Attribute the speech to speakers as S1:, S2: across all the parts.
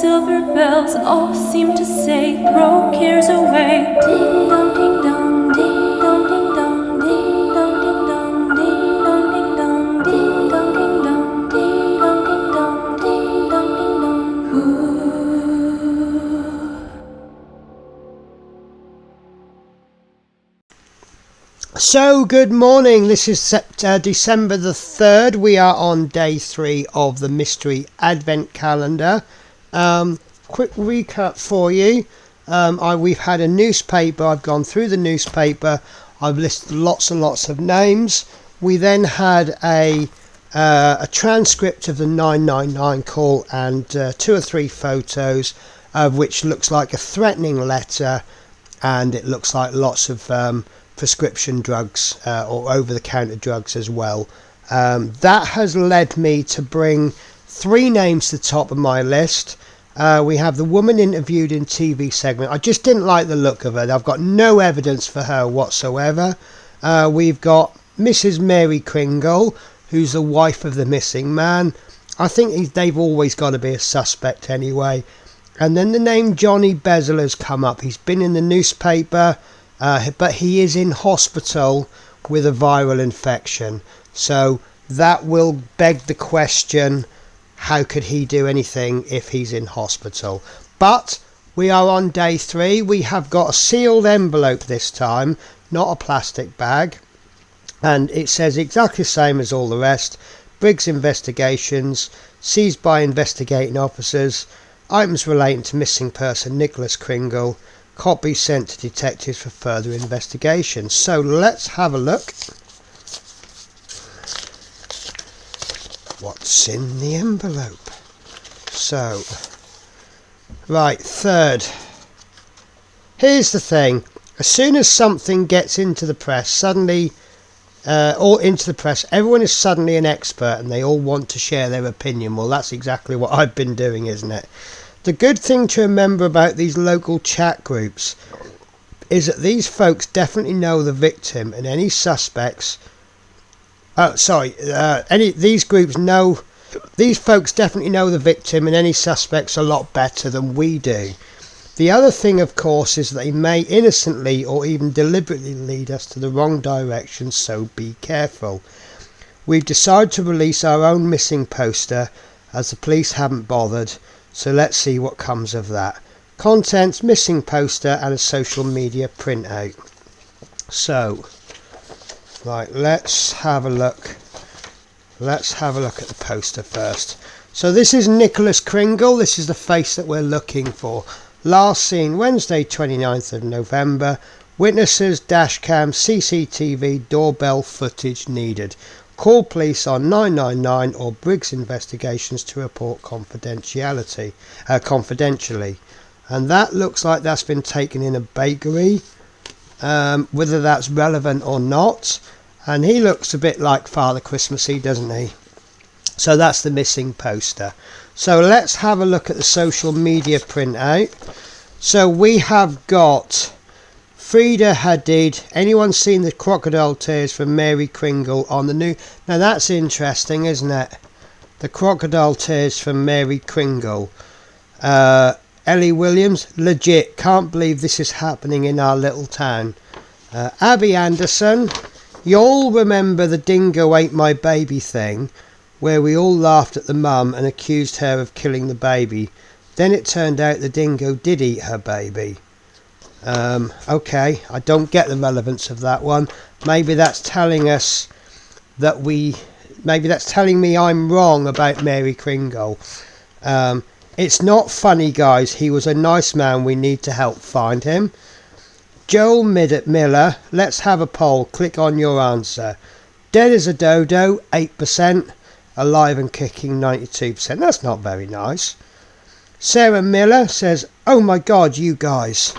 S1: silver bells all seem to say, throw cares away. Ding dong ding dong, ding dong ding dong, ding dong ding dong, ding dong ding dong, ding dong ding dong, ding dong ding dong, ding dong ding dong. Ooh.
S2: So good morning, this is December the 3rd, we are on day 3 of the mystery advent calendar. Quick recap for you, we've had a newspaper, I've gone through the newspaper, I've listed lots and lots of names. We then had a transcript of the 999 call and 2 or 3 photos of which looks like a threatening letter, and it looks like lots of prescription drugs or over-the-counter drugs as well. That has led me to bring 3 names to the top of my list. We have the woman interviewed in TV segment. I just didn't like the look of her. I've got no evidence for her whatsoever. We've got Mrs. Mary Kringle, who's the wife of the missing man. I think they've always got to be a suspect anyway. And then the name Johnny Bezel has come up. He's been in the newspaper, but he is in hospital with a viral infection. So that will beg the question, how could he do anything if he's in hospital? But we are on day 3. We have got a sealed envelope this time, not a plastic bag. And it says exactly the same as all the rest. Briggs investigations, seized by investigating officers, items relating to missing person Nicholas Kringle, copy sent to detectives for further investigation. So let's have a look what's in the envelope. So right, 3rd. Here's the thing, as soon as something gets into the press, suddenly everyone is suddenly an expert and they all want to share their opinion. Well, that's exactly what I've been doing, isn't it? The good thing to remember about these local chat groups is that these folks definitely know the victim and any suspects. These folks definitely know the victim and any suspects a lot better than we do. The other thing, of course, is that they may innocently or even deliberately lead us to the wrong direction, so be careful. We've decided to release our own missing poster as the police haven't bothered. So let's see what comes of that. Contents, missing poster and a social media printout. So, right, let's have a look. Let's have a look at the poster first. So this is Nicholas Kringle. This is the face that we're looking for. Last seen Wednesday 29th of November. Witnesses, dashcam, CCTV, doorbell footage needed. Call police on 999 or Briggs Investigations to report confidentially. And that looks like that's been taken in a bakery. Whether that's relevant or not. And he looks a bit like Father Christmassy, doesn't he? So that's the missing poster. So let's have a look at the social media printout. So we have got Frida Hadid. Anyone seen the crocodile tears from Mary Kringle on the new? Now that's interesting, isn't it? The crocodile tears from Mary Kringle. Ellie Williams, legit. Can't believe this is happening in our little town. Abby Anderson. You all remember the dingo ate my baby thing, where we all laughed at the mum and accused her of killing the baby. Then it turned out the dingo did eat her baby. Okay, I don't get the relevance of that one. Maybe that's telling us that maybe that's telling me I'm wrong about Mary Kringle. It's not funny, guys. He was a nice man. We need to help find him. Joel Miller, let's have a poll. Click on your answer. Dead as a dodo, 8%. Alive and kicking, 92%. That's not very nice. Sarah Miller says, oh my god, you guys.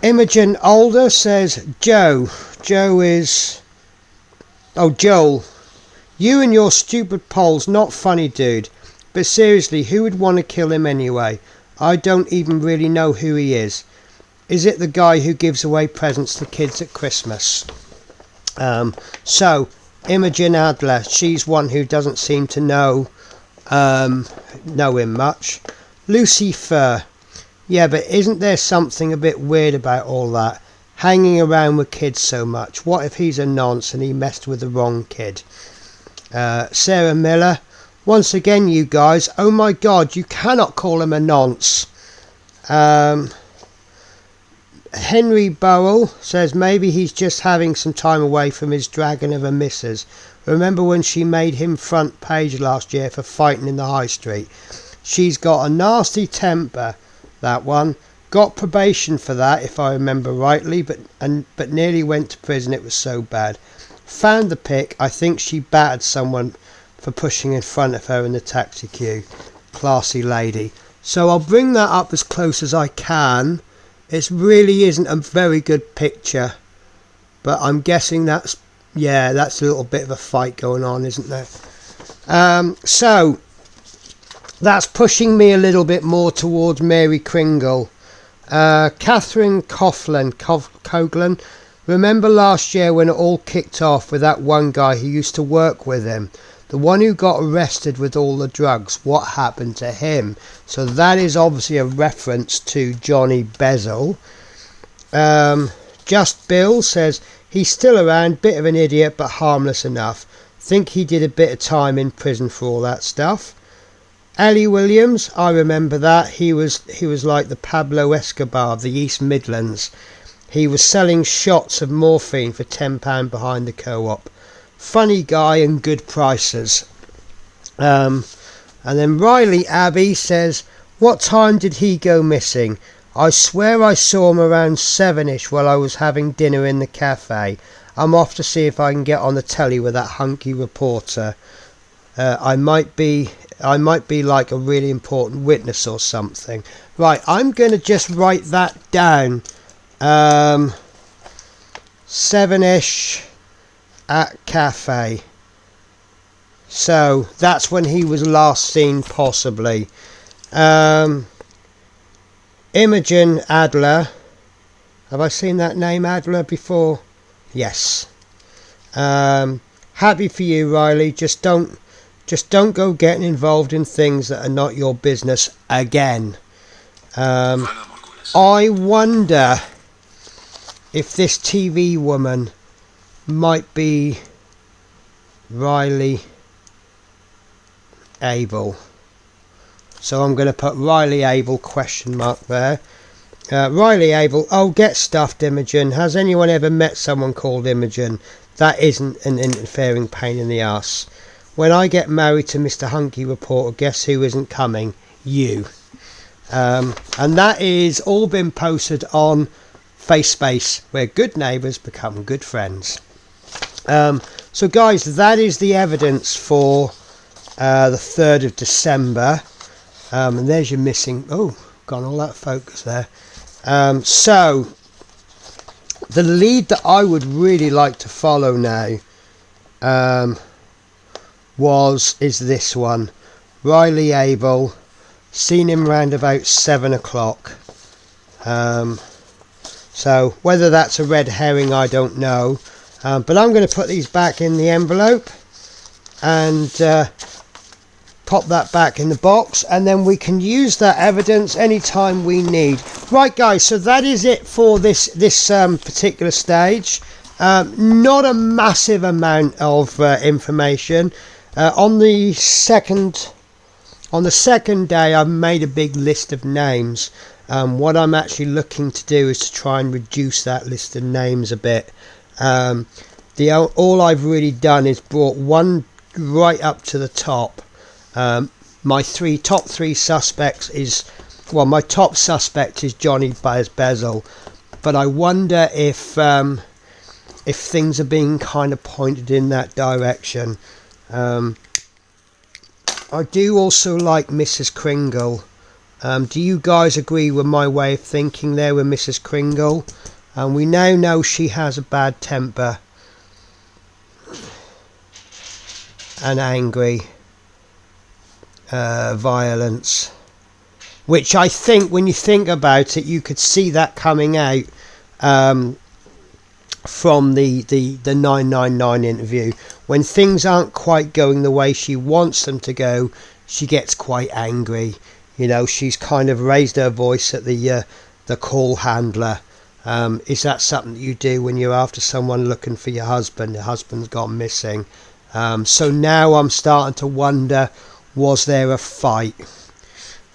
S2: Imogen Older says, Joel. You and your stupid polls, not funny, dude. But seriously, who would want to kill him anyway? I don't even really know who he is. Is it the guy who gives away presents to kids at Christmas? So, Imogen Adler, she's one who doesn't seem to know him much. Lucifer. Yeah, but isn't there something a bit weird about all that? Hanging around with kids so much. What if he's a nonce and he messed with the wrong kid? Sarah Miller. Once again, you guys. Oh my God, you cannot call him a nonce. Henry Burrell says maybe he's just having some time away from his dragon of a missus. Remember when she made him front page last year for fighting in the high street? She's got a nasty temper, that one. Got probation for that, if I remember rightly, but nearly went to prison. It was so bad. Found the pic. I think she battered someone for pushing in front of her in the taxi queue. Classy lady. So I'll bring that up as close as I can. It really isn't a very good picture, but I'm guessing that's a little bit of a fight going on, isn't there? So that's pushing me a little bit more towards Mary Kringle. Catherine Coughlin. Remember last year when it all kicked off with that one guy who used to work with him? The one who got arrested with all the drugs. What happened to him? So that is obviously a reference to Johnny Bezel. Just Bill says he's still around, bit of an idiot but harmless enough. Think he did a bit of time in prison for all that stuff. Ellie Williams, I remember that. He was like the Pablo Escobar of the East Midlands. He was selling shots of morphine for £10 behind the co-op. Funny guy and good prices. And then Riley Abbey says, what time did he go missing? I swear I saw him around 7ish while I was having dinner in the cafe. I'm off to see if I can get on the telly with that hunky reporter. I might be like a really important witness or something. Right, I'm going to just write that down. 7ish at cafe. So that's when he was last seen, possibly. Imogen Adler. Have I seen that name, Adler, before? Yes. Happy for you, Riley. Just don't go getting involved in things that are not your business again. I wonder if this TV woman might be Riley Abel. So I'm going to put Riley Abel ? There. Riley Abel. Oh, get stuffed, Imogen. Has anyone ever met someone called Imogen? That isn't an interfering pain in the ass. When I get married to Mr. Hunky Reporter, guess who isn't coming? You. And that is all been posted on FaceSpace, where good neighbours become good friends. So guys, that is the evidence for the 3rd of December. And there's your missing... Oh, gone all that focus there. So, the lead that I would really like to follow now is this one. Riley Abel. Seen him round about 7 o'clock. So, whether that's a red herring, I don't know. But I'm going to put these back in the envelope and pop that back in the box, and then we can use that evidence anytime we need. Right, guys, so that is it for this particular stage. Not a massive amount of information. On the second day, I've made a big list of names. What I'm actually looking to do is to try and reduce that list of names a bit. All I've really done is brought one right up to the top. My top three suspects is, well, my top suspect is Johnny Bezel, but I wonder if things are being kind of pointed in that direction. I do also like Mrs. Kringle. Do you guys agree with my way of thinking there with Mrs. Kringle? We now know she has a bad temper and angry. Violence, which I think, when you think about it, you could see that coming out from the 999 interview. When things aren't quite going the way she wants them to go, she gets quite angry. You know, she's kind of raised her voice at the call handler. Is that something that you do when you're after someone looking for your husband? The husband's gone missing. So now I'm starting to wonder, was there a fight?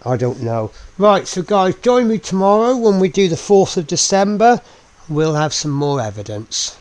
S2: I don't know. Right, so guys, join me tomorrow when we do the 4th of December. We'll have some more evidence.